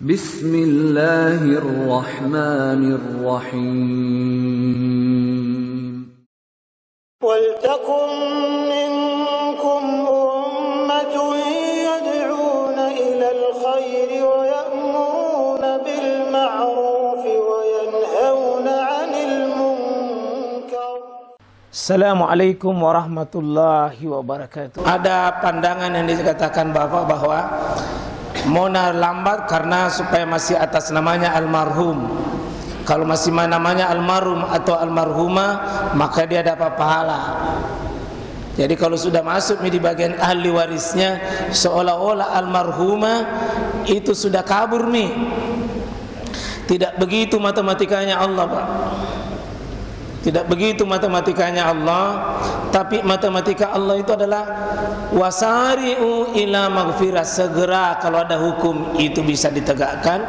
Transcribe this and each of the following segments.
Bismillahirrahmanirrahim. وَلْتَكُنْ مِنْكُمْ أُمَّةٌ يَدْعُونَ إِلَى الْخَيْرِ وَيَأْمُرُونَ بِالْمَعْرُوفِ وَيَنْهَوْنَ عَنِ الْمُنْكَرِ. Assalamualaikum warahmatullahi wabarakatuh. Ada pandangan yang dikatakan Bapak bahwa Mona lambat karena supaya masih atas namanya almarhum. Kalau masih namanya almarhum atau almarhumah, maka dia dapat pahala. Jadi kalau sudah masuk di bagian ahli warisnya, seolah-olah almarhumah itu sudah kabur nih. Tidak begitu matematikanya Allah, Pak. Tidak begitu matematikanya Allah, tapi matematika Allah itu adalah wasari'u ila maghfirah, segera kalau ada hukum itu bisa ditegakkan,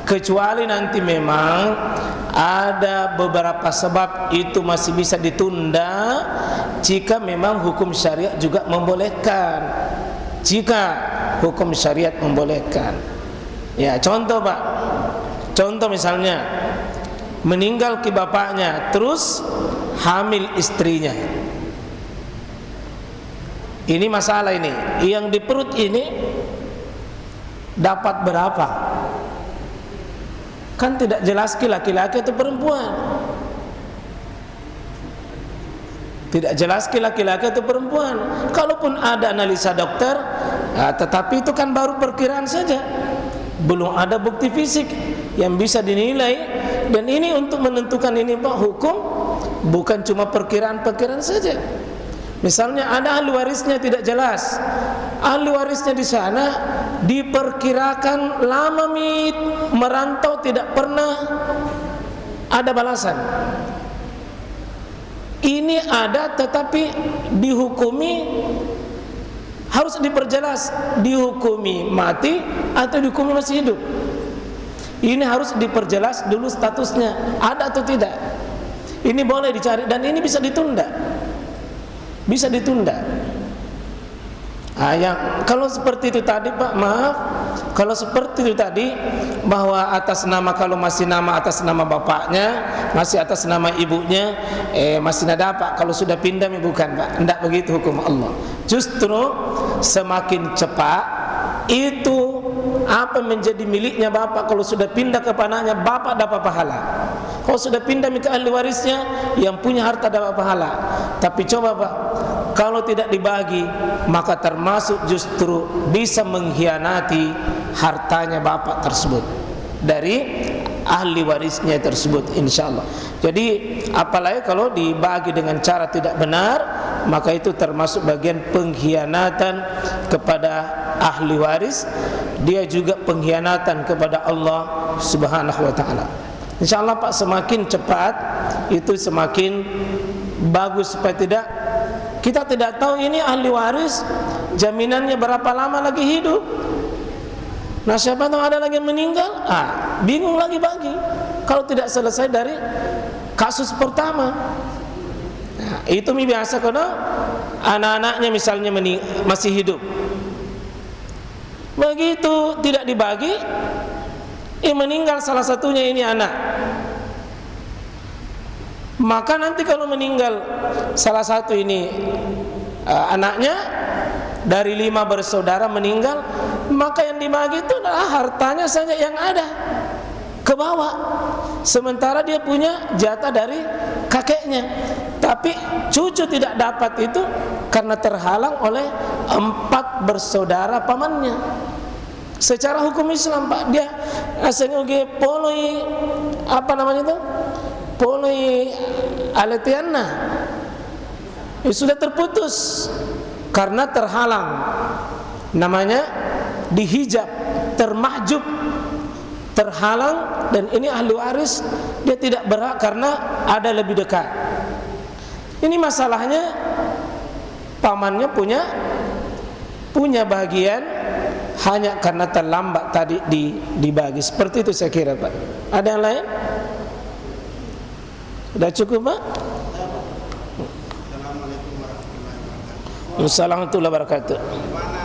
kecuali nanti memang ada beberapa sebab itu masih bisa ditunda jika memang hukum syariat juga membolehkan. Jika hukum syariat membolehkan. Ya, contoh Pak. Contoh misalnya meninggal ke bapaknya, terus hamil istrinya. Ini masalah ini. Yang di perut ini dapat berapa? Kan tidak jelas laki-laki atau perempuan. Tidak jelas laki-laki atau perempuan. Kalaupun ada analisa dokter, tetapi itu kan baru perkiraan saja. Belum ada bukti fisik yang bisa dinilai. Dan ini untuk menentukan ini Pak, hukum bukan cuma perkiraan-perkiraan saja. Misalnya ada ahli warisnya tidak jelas. Ahli warisnya di sana diperkirakan lama merantau, tidak pernah ada balasan. Ini ada tetapi dihukumi, harus diperjelas dihukumi mati atau dihukumi masih hidup. Ini harus diperjelas dulu statusnya, ada atau tidak. Ini boleh dicari dan ini bisa ditunda. Bisa ditunda. Yang kalau seperti itu tadi Pak, maaf, kalau seperti itu tadi bahwa atas nama, kalau masih nama atas nama bapaknya, masih atas nama ibunya, masih ada Pak. Kalau sudah pindah bukan Pak. Tidak begitu hukum Allah. Justru semakin cepat itu apa menjadi miliknya bapak, kalau sudah pindah ke anaknya, bapak dapat pahala. Kalau sudah pindah ke ahli warisnya, yang punya harta dapat pahala. Tapi coba Pak, kalau tidak dibagi, maka termasuk justru bisa mengkhianati hartanya bapak tersebut dari ahli warisnya tersebut, insyaallah. Jadi apalagi kalau dibagi dengan cara tidak benar, maka itu termasuk bagian pengkhianatan kepada ahli waris. Dia juga pengkhianatan kepada Allah Subhanahu wa taala. Insyaallah Pak, semakin cepat itu semakin bagus, supaya kita tidak tahu ini ahli waris jaminannya berapa lama lagi hidup. Nah, siapa tahu ada lagi yang meninggal, bingung lagi bagi kalau tidak selesai dari kasus pertama. Nah, itu biasa kalau anak-anaknya misalnya masih hidup. Begitu tidak dibagi, meninggal salah satunya ini anak. Maka nanti kalau meninggal salah satu ini anaknya, dari 5 bersaudara meninggal, maka yang dibagi itu adalah hartanya saja yang ada ke bawah. Sementara dia punya jatah dari kakeknya. Tapi cucu tidak dapat itu karena terhalang oleh 4 bersaudara pamannya. Secara hukum Islam Pak, dia asalnya poloi apa namanya itu? Poloi aletiana. Sudah terputus karena terhalang. Namanya dihijab, termahjub, terhalang, dan ini ahli waris dia tidak berhak karena ada lebih dekat. Ini masalahnya pamannya punya bagian hanya karena terlambat tadi dibagi. Seperti itu saya kira Pak. Ada yang lain? Sudah cukup Pak? Assalamualaikum warahmatullahi wabarakatuh. Bagaimana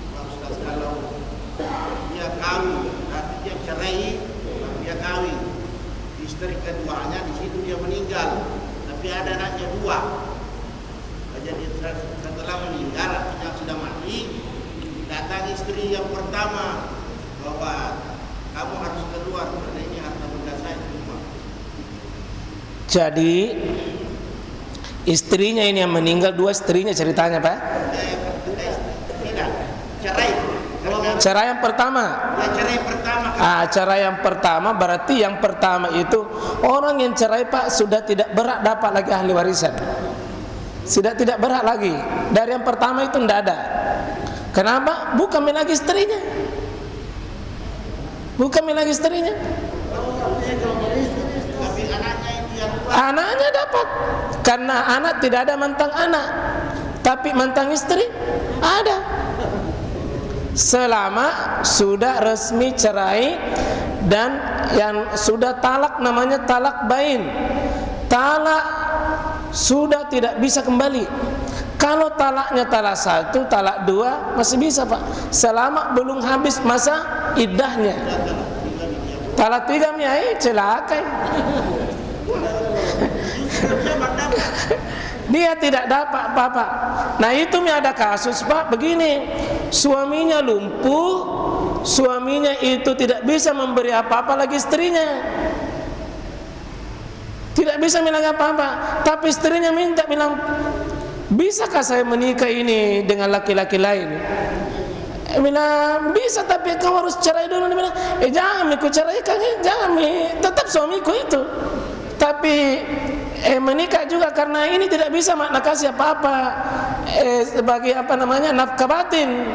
Pak Ustaz kalau dia kawin keduanya di situ dia meninggal, tapi ada anaknya 2. Jadi setelah meninggal, yang sudah mati, datang istri yang pertama bahwa kamu harus keluar karena ini harta benda saya semua. Jadi istrinya ini yang meninggal, 2 istrinya ceritanya Pak? Tidak, cerai. Cara yang pertama. Ya, cerai pertama. Cara yang pertama berarti yang pertama itu orang yang cerai Pak sudah tidak berhak dapat lagi ahli warisan. Sudah tidak berhak lagi. Dari yang pertama itu tidak ada. Kenapa? Bukan lagi istrinya. Bukan lagi istrinya. Tapi anaknya itu yang Anaknya dapat. Karena anak tidak ada mantan anak. Tapi mantan istri ada. Selama sudah resmi cerai dan yang sudah talak namanya talak bain. Talak sudah tidak bisa kembali. Kalau talaknya talak 1, talak 2 masih bisa Pak, selama belum habis masa iddahnya. Talak 3 miai celaka. Dia tidak dapat apa-apa. Nah itu ada kasus Pak begini, suaminya lumpuh, suaminya itu tidak bisa memberi apa-apa lagi istrinya, tidak bisa bilang apa-apa, tapi istrinya minta bilang, bisakah saya menikah ini dengan laki-laki lain? Bilang bisa, tapi kau harus cerai dulu. Dia bilang, jangan aku ceraikan, jangan, tetap suamiku itu, tapi menikah juga karena ini tidak bisa makna kasih apa-apa sebagai nafkah batin.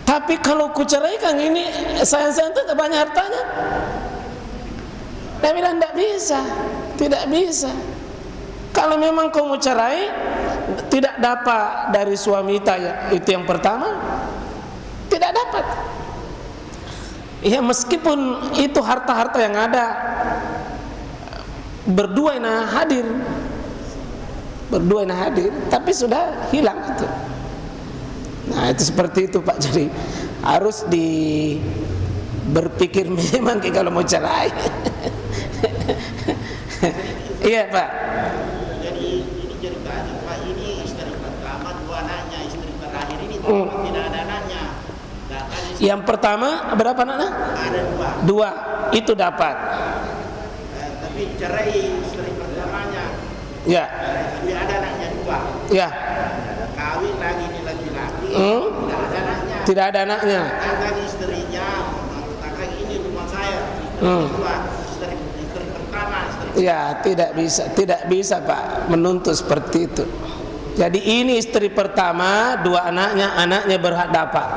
Tapi kalau ku ceraikan ini sayang-sayang itu banyak hartanya. Dia bilang tidak bisa, tidak bisa. Kalau memang kau mau cerai, tidak dapat dari suami itu yang pertama, tidak dapat. Ya meskipun itu harta-harta yang ada, berdua yang hadir, tapi sudah hilang itu. Nah itu seperti itu Pak. Jadi harus berpikir memang kalau mau cerai. Iya Pak. Jadi ini ceritanya Pak, ini istri pertama 2 anaknya, istri terakhir ini tidak ada anaknya. Yang pertama berapa anaknya? Ada 2. Itu dapat. Tapi cerai istri pertamanya. Ya. Tapi ada anaknya 2. Ya. Kawin lagi ini laki-laki. Tidak ada anaknya. Tidak ada anaknya. Mengatakan istrinya, mengatakan ini rumah saya. Istri pertama. Ya tidak bisa Pak menuntut seperti itu. Jadi ini istri pertama, 2 anaknya berhak dapat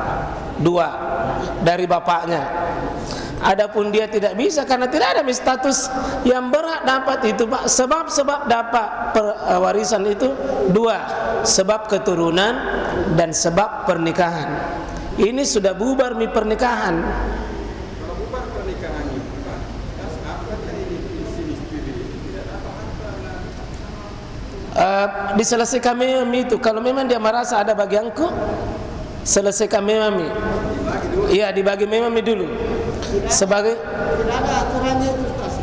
2 dari bapaknya. Adapun dia tidak bisa karena tidak ada status yang berhak dapat itu Pak. Sebab dapat warisan itu 2, sebab keturunan dan sebab pernikahan. Ini sudah bubar pernikahan. Kalau bubar pernikahan itu Pak, apakah ini istri tidak dapat harta? Diselesaikan memang itu. Kalau memang dia merasa ada bagianku, selesaikan memang. Iya dibagi memang dulu. Sebagai Tidak ada aturannya itu Ustaz.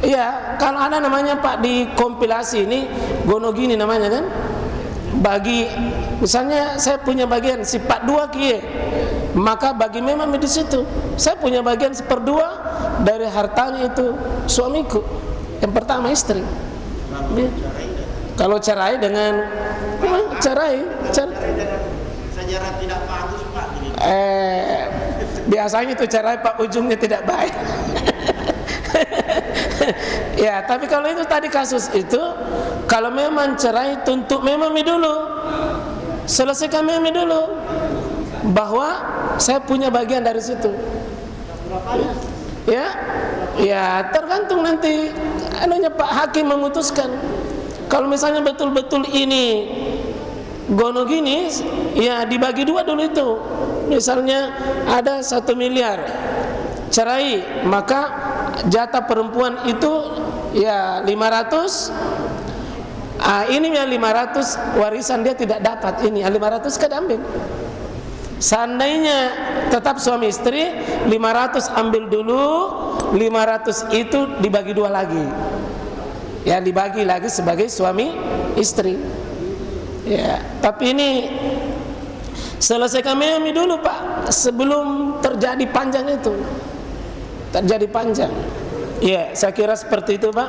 iya, kalau ada namanya Pak di kompilasi ini gono gini namanya kan. Bagi misalnya saya punya bagian sifat 2 kie, maka bagi memang di situ. Saya punya bagian 1/2 dari hartanya itu suamiku. Yang pertama istri. Kalau cerai dengan cerai dengan sejarah tidak bagus Pak. Biasanya itu cerai Pak ujungnya tidak baik. Ya, tapi kalau itu tadi kasus itu, kalau memang cerai tuntut memang dulu, selesaikan memang dulu, bahwa saya punya bagian dari situ. Ya tergantung nanti Pak hakim memutuskan. Kalau misalnya betul-betul ini gono gini, ya dibagi 2 dulu itu. Misalnya ada 1 miliar cerai, maka jatah perempuan itu ya 500. Ini yang 500 warisan dia tidak dapat, ini 500 kan ambil. Seandainya tetap suami istri, 500 ambil dulu, 500 itu dibagi dua lagi. Ya, dibagi lagi sebagai suami istri. Ya, tapi ini selesaikan memi dulu Pak, sebelum terjadi panjang itu. Terjadi panjang. Ya, saya kira seperti itu Pak.